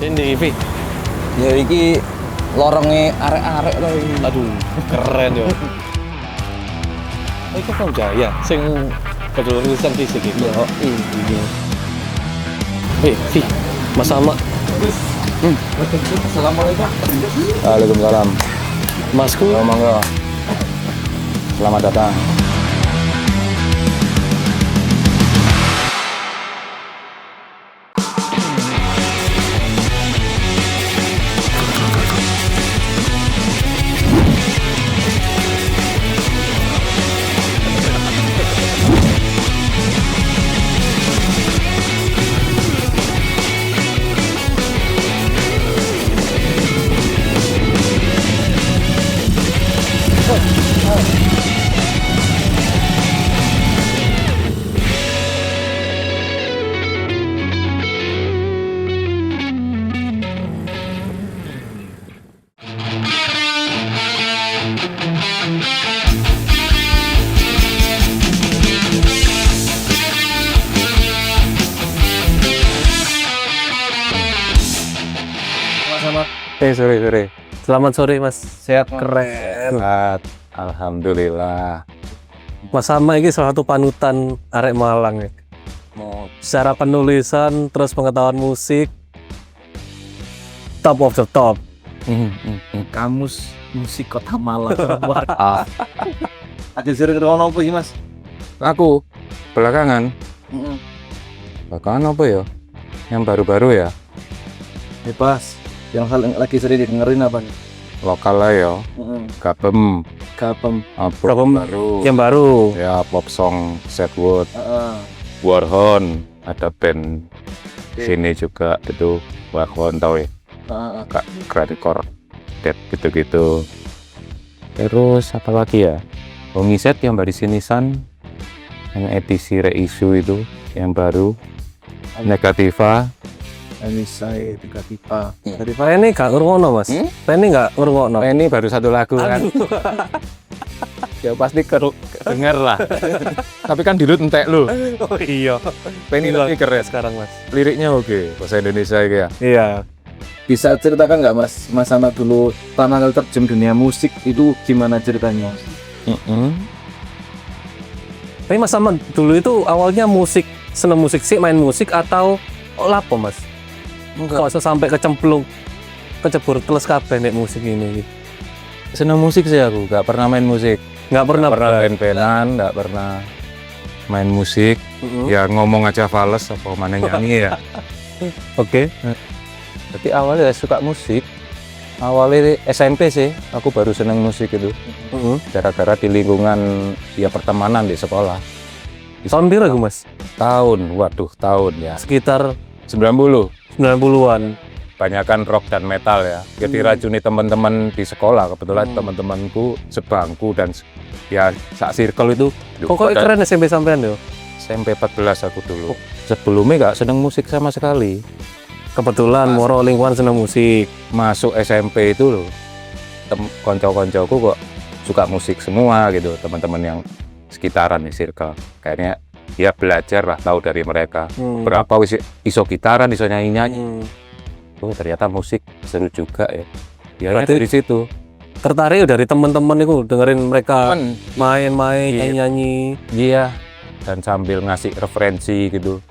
Ini Vi. Ya iki lorongnya arek-arek to iki. Aduh, keren yo. Iku kan Jaya sing kejurusan fisik iki. Yo iya. Vi, Mas Sama. Assalamualaikum. Waalaikumsalam. Masku. Oh, monggo. Selamat datang. Sore. Selamat sore Mas. Sehat, Keren. Sehat. Alhamdulillah. Mas Sama ini salah satu panutan arek Malang ya. Mau Secara penulisan terus pengetahuan musik top of the top. Kamus musik Kota Malang. Ada sering ngono apa sih, Mas? Aku belakangan. Belakangan apa ya? Yang baru-baru ya? Bebas. Yang lagi sering didengerin apa nih? Lokal lah ya. Gabem. Gapem. Gabem Baru. Yang baru. Ya pop song Setwood. Warhorn. Ada band sini juga itu Warhorn tau ya? Kak Grandcore. Dead gitu-gitu. Terus apa lagi ya? Ongiset yang baru sinisan. Yang edisi reissue itu yang baru. Negativa. Anisai tiba-tiba. Dari Pak ini gak ngrungokno Mas. Ini gak ngrungokno. Oh, ini baru satu lagu kan. Ya pasti denger lah. Tapi kan dilut entek lu. Oh iya. Penny lagi keren. Sekarang Mas. Liriknya oke, bahasa Indonesia ya. Iya. Bisa ceritakan nggak Mas Sama dulu pertama kali terjun dunia musik itu gimana ceritanya? Tapi Mas Sama dulu itu awalnya musik, seneng musik sih, main musik atau lapo Mas? Kok bisa sampai kecebur teles kabeh nek musik ini? Seneng musik sih aku, gak pernah main musik. Nggak pernah band-bandan, gak pernah main musik. Ya ngomong aja fales apa mana nyanyi ya. Oke. Jadi awalnya suka musik. Awalnya SMP sih, aku baru seneng musik itu. Gara-gara di lingkungan ya pertemanan di sekolah. Tahun berapa Mas? Tahun ya. Sekitar 90. 90-an. Banyakan rock dan metal ya. Jadi diracuni teman-teman di sekolah. Kebetulan teman-temanku sebangku dan ya sak circle itu. Pokoknya keren SMP sampean yo. SMP 14 aku dulu. Sebelumnya nggak seneng musik sama sekali. Kebetulan moro lingkungan seneng musik. Masuk SMP itu loh, konco-koncoku kok suka musik semua gitu. Teman-teman yang sekitaran di circle. Kayaknya ya belajar lah, tahu dari mereka. Berapa iso gitaran, iso nyanyi-nyanyi. Oh ternyata musik seru juga ya. Biarnya dari situ. Tertarik dari teman-teman itu dengerin mereka main-main, nyanyi-nyanyi. Iya. Dan sambil ngasih referensi gitu.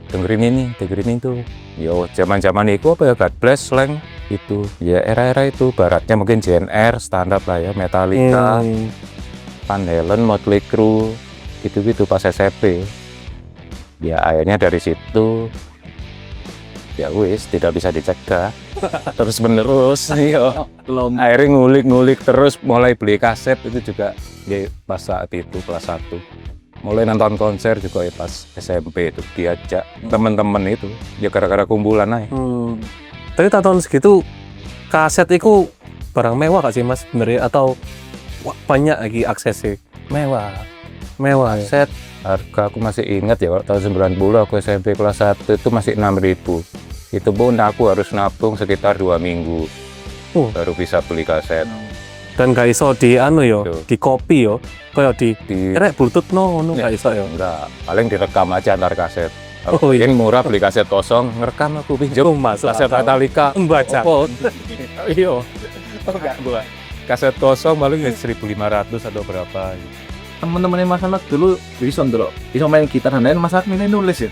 Dengerin itu. Yo, zaman-zaman itu apa ya, God Bless, Slang itu. Ya era-era itu, baratnya mungkin JNR standar lah ya, Metallica, Van Halen, Motley Crue, gitu-gitu pas SMP. Ya akhirnya dari situ ya wis tidak bisa dicegah. Terus menerus yo. Akhirnya ngulik terus, mulai beli kaset itu juga ya pas saat itu kelas 1. Mulai nonton konser juga ya pas SMP itu diajak teman-teman itu ya gara-gara kumpulan aja. Tapi tahun segitu kaset itu barang mewah gak sih Mas sebenarnya, atau banyak lagi aksesnya? Mewah Ya. Set harga aku masih ingat ya, tahun 90 aku SMP kelas 1 itu masih 6.000. Itu pun aku harus nabung sekitar 2 minggu baru bisa beli kaset. Dan gak iso di di copy yo, kayak di rek bluetooth ngono gak iso yo. Enggak, paling direkam aja antar kaset. Oh, iya. Yang murah beli kaset kosong, ngerekam aku pinjam masuk kaset akal. Metallica. Membaca. Oh, iya. Kaset kosong paling 1.500 atau berapa. Temen-temennya Mas Anak dulu bisa main gitar dan lain Mas Anak milih nulis ya.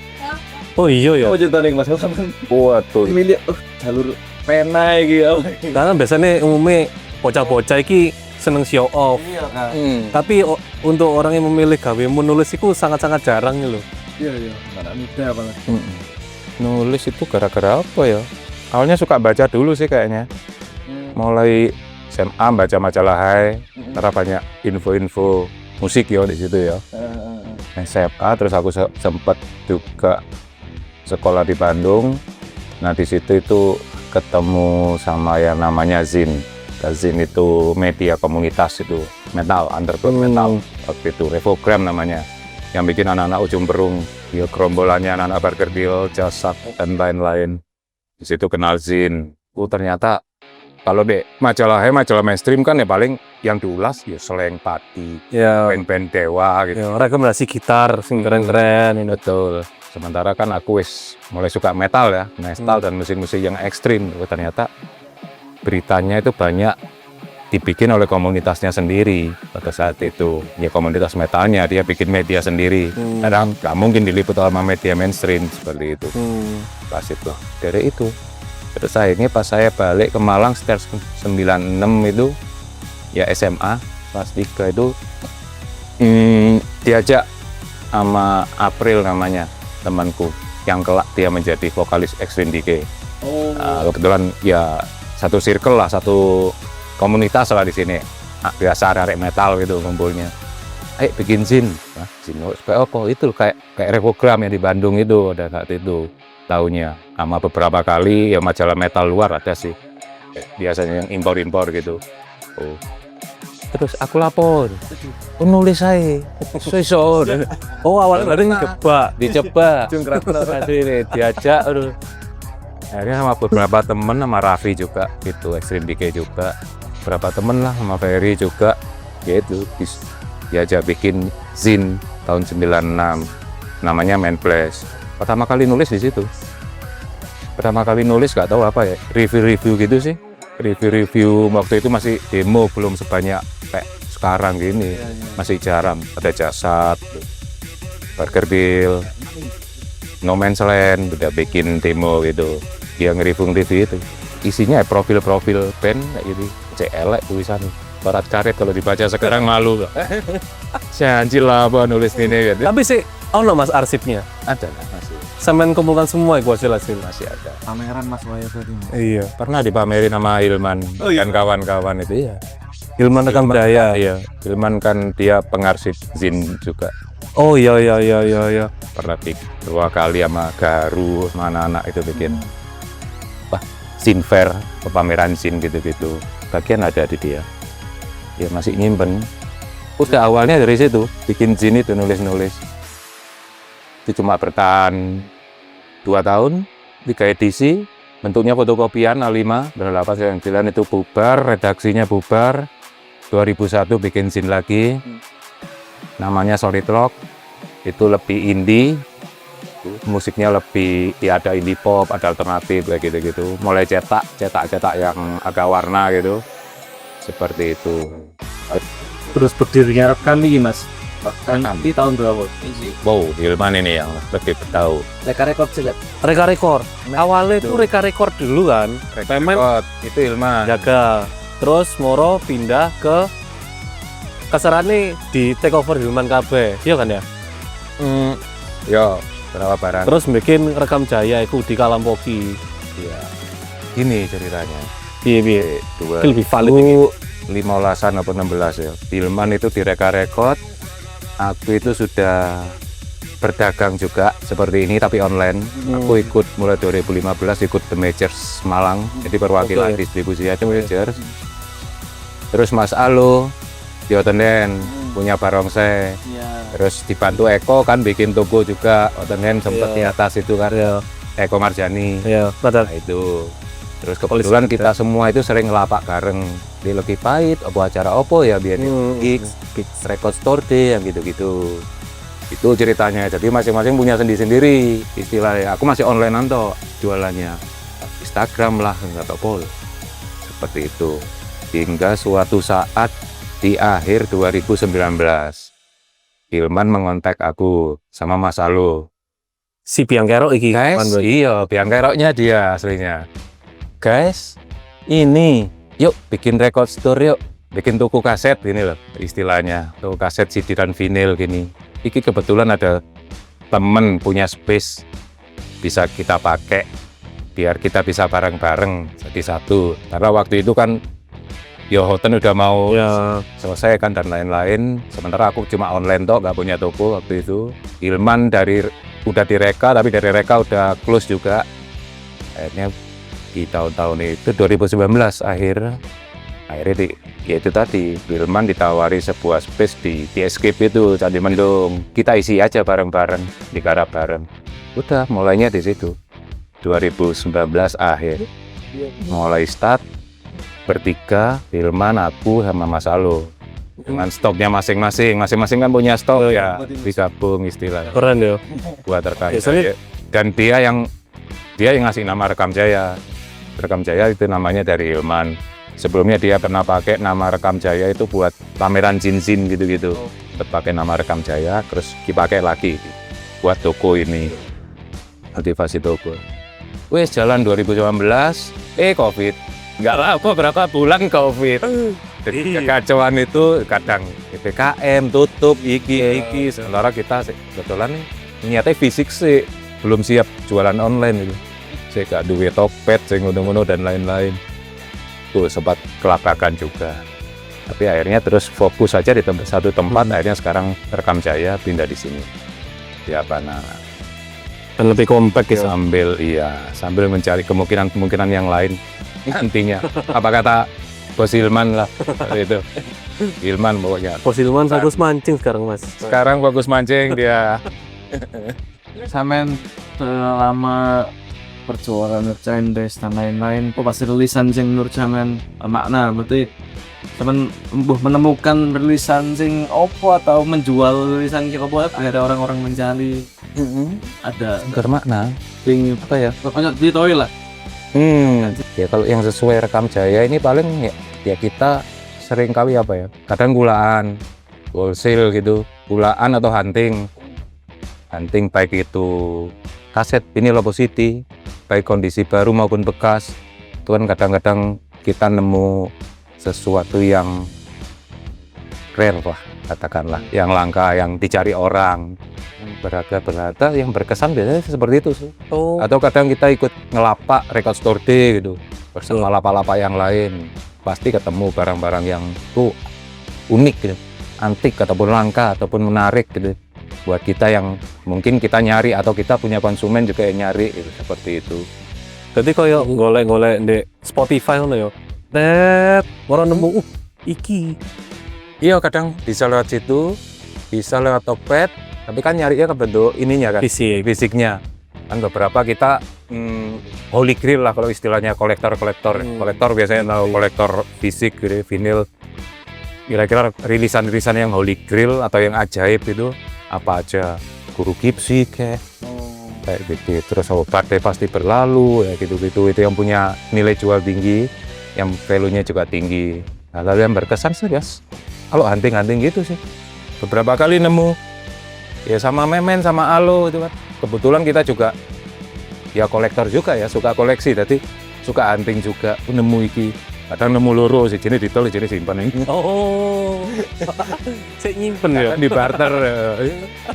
Oh iya ya. Oh cerita nih Mas Anak Waduh. milih jalur pena gitu. Karena biasanya umumnya bocah-bocah iki seneng show off. Iya kan. Tapi untuk orang yang memilih gawe menulis itu sangat-sangat jarang loh. Iya anak muda apa? Nulis itu gara-gara apa ya? Awalnya suka baca dulu sih kayaknya. Mulai SMA baca majalah Hai, karena banyak info-info musik ya di situ ya. SMA terus aku sempat juga sekolah di Bandung. Nah di situ itu ketemu sama yang namanya Zin. Zin itu media komunitas itu metal, underground metal. Waktu itu Revogram namanya, yang bikin anak-anak Ujung Berung, ya gerombolannya anak-anak Burger Bill, Jasak dan lain-lain. Di situ kenal Zin. Ternyata kalau di majalah mainstream kan ya paling yang diulas ya Sleng Pati, Ya. band-band Dewa gitu. Ya, rekomendasi gitar sing keren-keren ini. Betul. Sementara kan aku wis mulai suka metal ya, metal dan musik-musik yang ekstrim. Ternyata beritanya itu banyak dibikin oleh komunitasnya sendiri pada saat itu. Ya komunitas metalnya dia bikin media sendiri. Kadang nggak mungkin diliput sama media mainstream seperti itu. Pas itu dari itu. Terus akhirnya pas saya balik ke Malang sekitar 96 itu ya SMA kelas 3 itu diajak sama April namanya temanku yang kelak dia menjadi vokalis Extreme Decay. Kebetulan ya satu circle lah, satu komunitas lah di sini. Biasa arek metal gitu kumpulnya. Ayo bikin Zin. Zin supaya apa? Itu kayak Revogram yang di Bandung itu ada saat itu. Tahunnya sama beberapa kali ya majalah metal luar ada sih, biasanya yang impor-impor gitu. Terus aku lapor, nulis saya so Awalnya baru dicoba akhirnya diajak akhirnya sama beberapa temen, sama Raffi juga gitu, Extreme Decay juga beberapa temen lah, sama Ferry juga gitu, diajak bikin Zin tahun 96 namanya Man Place. Pertama kali nulis di situ. Pertama kali nulis nggak tahu apa ya, review gitu sih. Review waktu itu masih demo, belum sebanyak kayak sekarang gini. Masih jarang. Ada Jasad, Burger Bill, No Man's Land udah bikin demo gitu. Dia nge-review itu. Isinya profil-profil band kayak gitu. CL tulisan. Barat karet kalau dibaca sekarang malu. Janji lah apa nulis ini gitu. Tapi sih Mas arsipnya. Ada lah masih. Sampean kumpulkan semua itu hasil-hasil. Masih ada. Pameran Mas Wayo tadi. Iya. Pernah dipamerin sama Hilman dan kawan-kawan itu ya. Hilman Rekam Jaya. Iya, Hilman kan dia pengarsip Zin juga. Oh iya. Pernah dua kali sama Garu, sama anak-anak itu bikin Zin Fair, pameran Zin gitu-gitu. Bagian ada di dia. Ya masih nyimpen. Udah awalnya dari situ, bikin Zin itu nulis-nulis. Itu cuma bertahan 2 tahun, 3 edisi, bentuknya fotokopian A5, berapa 9 itu bubar, redaksinya bubar. 2001 bikin Zin lagi, namanya Solid Rock, itu lebih indie, musiknya lebih, ya ada indie pop, ada alternatif kayak gitu-gitu. Mulai cetak yang agak warna gitu, seperti itu. Terus berdirinya Rekam ini Mas. Nanti tahun berapa? Wow, Hilman ini yang lebih tahu. Reka Record sih. Reka Record. Awalnya itu Reka Record dulu kan. Record itu Hilman. Jaga. Terus Moro pindah ke kasarane di take over Hilman KB. Iya kan ya? Yo, berapa barang? Terus bikin Rekam Jaya itu di Kalampoki. Ya, ini ceritanya. Iya. Dua Lebih valid. 15-an atau 16 ya. Hilman itu di Reka Record. Aku itu sudah berdagang juga seperti ini tapi online. Aku ikut mulai 2015 ikut The Majors Malang, jadi perwakilan distribusinya The Majors. Terus Mas Alo di Otenden punya barongsai. Terus dibantu Eko kan bikin toko juga. Otenden sempat di atas itu kan. Eko Marjani. Iya, betul. Nah, itu. Terus kebetulan kita semua itu sering ngelapak bareng di Legi Pahit, apa acara opo ya biar Gigs Record Store Day yang gitu-gitu. Itu ceritanya. Jadi masing-masing punya sendiri-sendiri istilahnya. Aku masih online toh jualannya. Instagram lah, nggak tahu pol. Seperti itu. Hingga suatu saat di akhir 2019, Ilman mengontak aku sama Mas Alo. Si Biang Kerok iki. Guys, Pan, Boy. iya, Biang Keroknya dia aslinya. Guys, ini, yuk bikin record store yuk. Bikin toko kaset gini loh istilahnya. Toko kaset CD dan vinil gini. Iki kebetulan ada temen punya space bisa kita pakai biar kita bisa bareng-bareng jadi satu. Karena waktu itu kan Yohoten udah mau Ya, selesai kan dan lain-lain. Sementara aku cuma online toh, nggak punya toko waktu itu. Ilman udah direka, tapi dari reka udah close juga. Akhirnya di tahun-tahun itu 2019 akhirnya ya itu tadi Ilman ditawari sebuah space di Escape itu Candi Mendung. Kita isi aja bareng-bareng, digarap bareng. Udah mulainya di situ. 2019 akhir. Mulai start bertiga, Ilman, aku sama Mas Alo. Dengan stoknya masing-masing kan punya stok ya, digabung istilahnya keren ya. buat rekam Biasanya- Jaya. Dan dia yang ngasih nama Rekam Jaya. Rekam Jaya itu namanya dari Ilman. Sebelumnya dia pernah pakai nama Rekam Jaya itu buat pameran cincin gitu-gitu. Pakai nama Rekam Jaya, terus dipakai lagi buat toko ini. Aktivasi toko. Wes jalan 2019, COVID. Nggak lama berapa bulan COVID. Jadi kekacauan itu kadang PPKM tutup iki. Sementara kita kebetulan nih niatnya fisik sih belum siap jualan online itu. Saya nggak duwe Tokped, saya ngono-ngono dan lain-lain. Tuh sempat kelabakan juga. Tapi akhirnya terus fokus saja di satu tempat. Akhirnya sekarang Rekam Jaya pindah di sini. Di Apana. Dan lebih kompak ya. Sambil mencari kemungkinan yang lain nantinya. Apa kata Bos Ilman lah itu. Ilman pokoknya. Posilman fokus mancing sekarang, Mas. Sekarang fokus mancing dia. Sampean selama perjuangan merchandise dan lain-lain kok pas rilisan sing menurut sampean makna berarti sampean menemukan rilisan sing opo atau menjual rilisan ki opo ada orang-orang mencari ada Bermakna. sing apa ya pokoknya di toilet lah. Ya kalau yang sesuai Rekam Jaya ini paling ya kita sering kali apa ya? Kadang gulaan, wholesale gitu, gulaan atau hunting. Hunting baik itu kaset vinyl City, baik kondisi baru maupun bekas. Itu kan kadang-kadang kita nemu sesuatu yang rare lah, katakanlah, yang langka, yang dicari orang. Berharga yang berkesan biasanya seperti itu sih. Oh, Atau kadang kita ikut ngelapak record store day gitu bersama lapak-lapak yang lain, pasti ketemu barang-barang yang unik gitu, antik ataupun langka ataupun menarik gitu buat kita yang mungkin kita nyari atau kita punya konsumen juga yang nyari gitu, seperti itu. jadi koyo golek-golek di Spotify ngono ya. Tet, orang nemu iki. Iya, kadang bisa lewat situ, bisa lewat Tokped, tapi kan nyarinya ke bentuk ininya kan, Fisik. fisiknya. Kan beberapa kita holy grail lah kalau istilahnya kolektor biasanya tahu kolektor fisik gitu, vinil. Kira-kira rilisan-rilisan yang holy grail atau yang ajaib itu apa aja? Guru Gipsy kayak gitu. Terus obatnya pasti berlalu ya gitu-gitu, itu yang punya nilai jual tinggi, yang value-nya juga tinggi. Nah, lalu yang berkesan sih guys, kalau hunting-hunting gitu sih. Beberapa kali nemu ya sama Memen sama Alo itu kan. Kebetulan kita juga ya kolektor juga ya, suka koleksi, jadi suka hunting juga. Nemu iki, kadang nemu loro sih, jenis ditol, jenis simpan ini. Oh. Saya nyimpen ya. Di barter,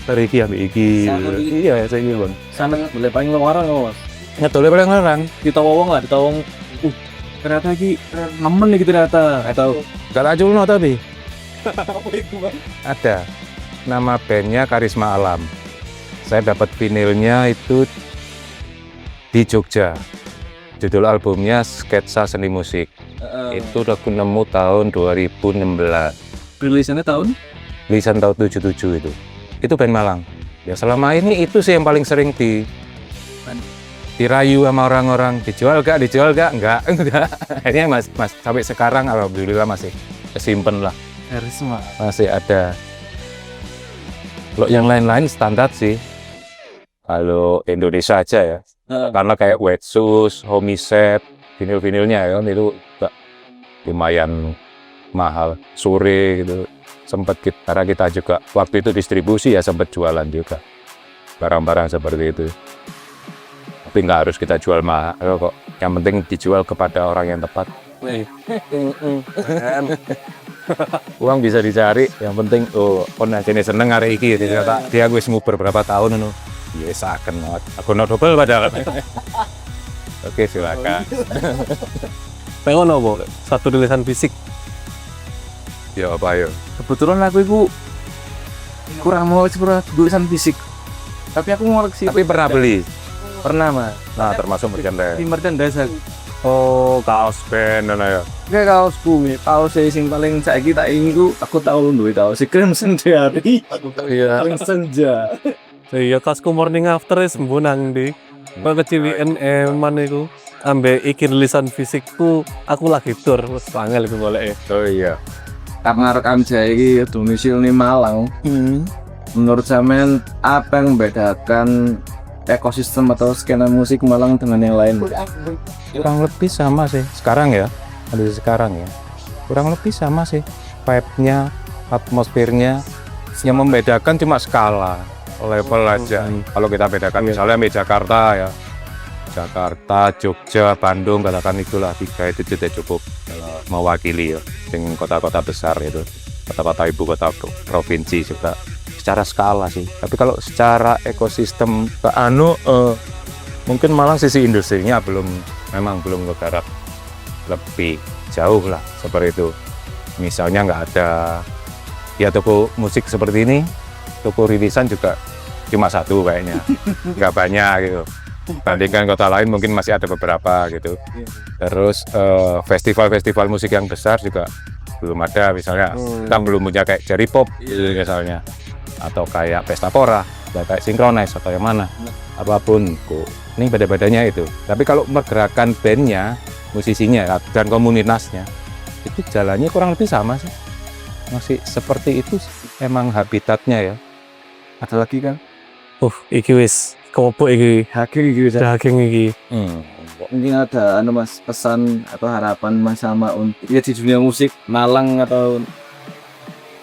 dari iki ambil iki. Iya, saya nyimpan. Sampean boleh paling luaran kok Mas Ngetolnya paling larang. ditawong lah ditawong ternyata iki nemen nih ternyata atau Gak tak culno tapi ada nama bandnya Karisma Alam. Saya dapat vinilnya itu di Jogja. Judul albumnya Sketsa Seni Musik. Itu udah aku nemu tahun 2016. rilisannya tahun Lisan tahun 77 itu. Itu band Malang. Ya selama ini itu sih yang paling sering dirayu sama orang-orang. Dijual gak? Enggak. Akhirnya mas sampai sekarang alhamdulillah masih kesimpen lah. Karisma Masih ada. Kalau yang lain-lain standar sih. Kalau Indonesia aja ya. Karena kayak Wetsus, Homicide, vinil-vinilnya ya itu lumayan mahal. Sore gitu sempat karena kita juga waktu itu distribusi ya sempat jualan juga barang-barang seperti itu. Tapi nggak harus kita jual mahal kok. Yang penting dijual kepada orang yang tepat. Uang bisa dicari, yang penting kon aja seneng hari iki dia wis nguber berapa tahun ngono. Ya saken aku no double padahal. Oke, silakan. Pengen apa? Satu rilisan fisik. Ya apa ya? Kebetulan aku itu kurang mau eksplor tulisan fisik. Tapi aku ngoleksi. Tapi pernah beli. Pernah mas. Nah, termasuk merchandise. Di merchandise aku. Oh, kaos band ya. Kayak kaosku, kaos sing paling saiki tak ingin aku tahu duwe kaos si Crimson Diary. Iya. Paling senja. Iya, kasku morning after wis mbunang di. Kok keciwiken eman iku. Ambek iki rilisan fisikku, aku lagi tur, wis angel iku goleke. Oh iya. Karena rekam jaya domisili Malang. Menurut sampean apa yang membedakan ekosistem atau skena musik Malang dengan yang lain? Kurang lebih sama sih. Sekarang ya, kondisi sekarang ya. Kurang lebih sama sih. Vibe-nya, atmosfernya. Yang membedakan cuma skala, level aja. Kalau kita bedakan misalnya Jakarta ya. Jakarta, Jogja, Bandung, katakan itulah 3 itu sudah cukup mewakili ya. Dengan kota-kota besar itu. Kota-kota ibu kota provinsi juga. Secara skala sih. Tapi kalau secara ekosistem mungkin malah sisi industrinya memang belum bergerak lebih jauh lah seperti itu. Misalnya nggak ada ya toko musik seperti ini, toko rilisan juga cuma satu kayaknya, nggak banyak gitu. Bandingkan kota lain mungkin masih ada beberapa gitu. Terus festival-festival musik yang besar juga belum ada, misalnya kita belum punya kayak Cherry Pop gitu misalnya, atau kayak Pesta Pora, atau kayak Synchronize atau yang mana, apapun kok. Ini beda-bedanya itu. Tapi kalau pergerakan bandnya, musisinya dan komunitasnya itu jalannya kurang lebih sama sih. Masih seperti itu emang habitatnya ya. Ada lagi kan? Iki wis kobok iki. Hakim gitu. Daging iki. Mungkin ada mas pesan atau harapan mas sama untuk ya di dunia musik Malang atau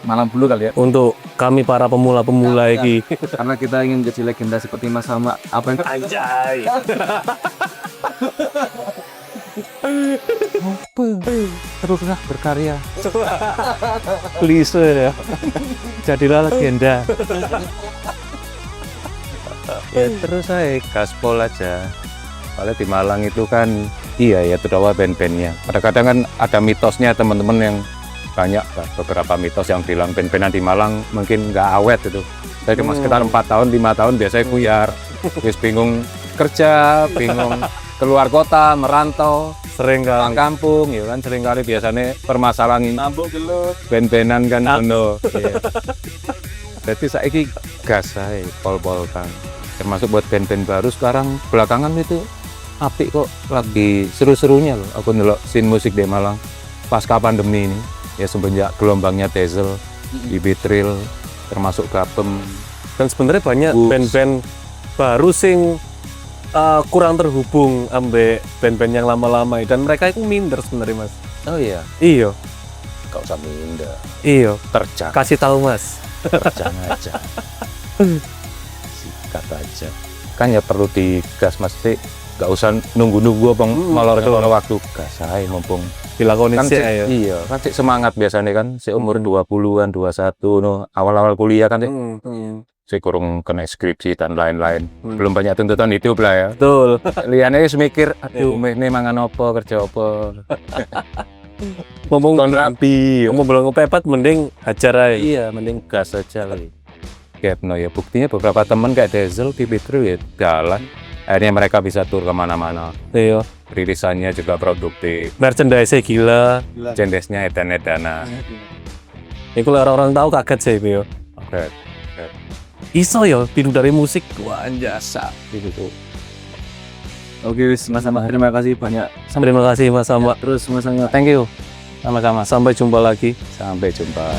Malang dulu kali ya. Untuk kami para pemula-pemula iki. Karena kita ingin jadi legenda seperti Mas Sama. Apa yang Anjay. Teruslah berkarya. Klise ya. Jadilah legenda. Ya terus saya gaspol aja. Kalau di Malang itu kan iya ya terdawa band-bandnya. Kadang-kadang kan ada mitosnya teman-teman yang banyak lah, beberapa mitos yang bilang band-bandan di Malang mungkin nggak awet itu. Saya cuma sekitar 4 tahun, 5 tahun biasanya buyar. Terus bingung kerja, bingung keluar kota, merantau, Sering pulang kan. kampung, ya kan sering kali biasanya permasalahan band-bandan kan penuh. Iya. Jadi saya gas saya pol-pol kan. Termasuk buat band-band baru sekarang belakangan itu apik kok, lagi seru-serunya loh. Aku ndelok scene musik di Malang pasca pandemi ini. Ya semenjak gelombangnya Tezel, Ibitril, termasuk Gapem. Dan sebenarnya banyak band-band baru sing kurang terhubung ambek band-band yang lama-lama dan mereka itu minder sebenarnya Mas. Oh iya, Iya, gak usah minder, iya. terjang, Kasih tahu Mas. terjang aja, sikat aja. Kan ya perlu digas mesti, gak usah nunggu-nunggu bang molor waktu gas aja mumpung. Dilakonin Kan sih cek, ayo. iya, kan cek semangat biasanya kan, seumur 20-an, 21, no, awal-awal kuliah kan cek, saya kurang kena skripsi dan lain-lain. Belum banyak tuntutan hidup lah ya. Betul. Liane wis mikir, aduh, ini mangan apa, kerja apa. Ngomong Tahun rapi. ngomong belum kepepet mending hajar aja. Iya, mending gas aja kali. Kepno ya, buktinya beberapa teman kayak Dezel, Pipitru ya jalan. Akhirnya mereka bisa tur kemana-mana. Iya. Rilisannya juga produktif. Merchandise gila. Cendesnya edan-edanan. Iku orang-orang tahu kaget sih yo. Oke. Iso yo hidup dari musik. Wah jasa gitu. Oke, Mas Sama, terima kasih banyak. Terima kasih Mas Sama. Terus Mas Sama. Thank you. Sama-sama. Sampai jumpa lagi. Sampai jumpa.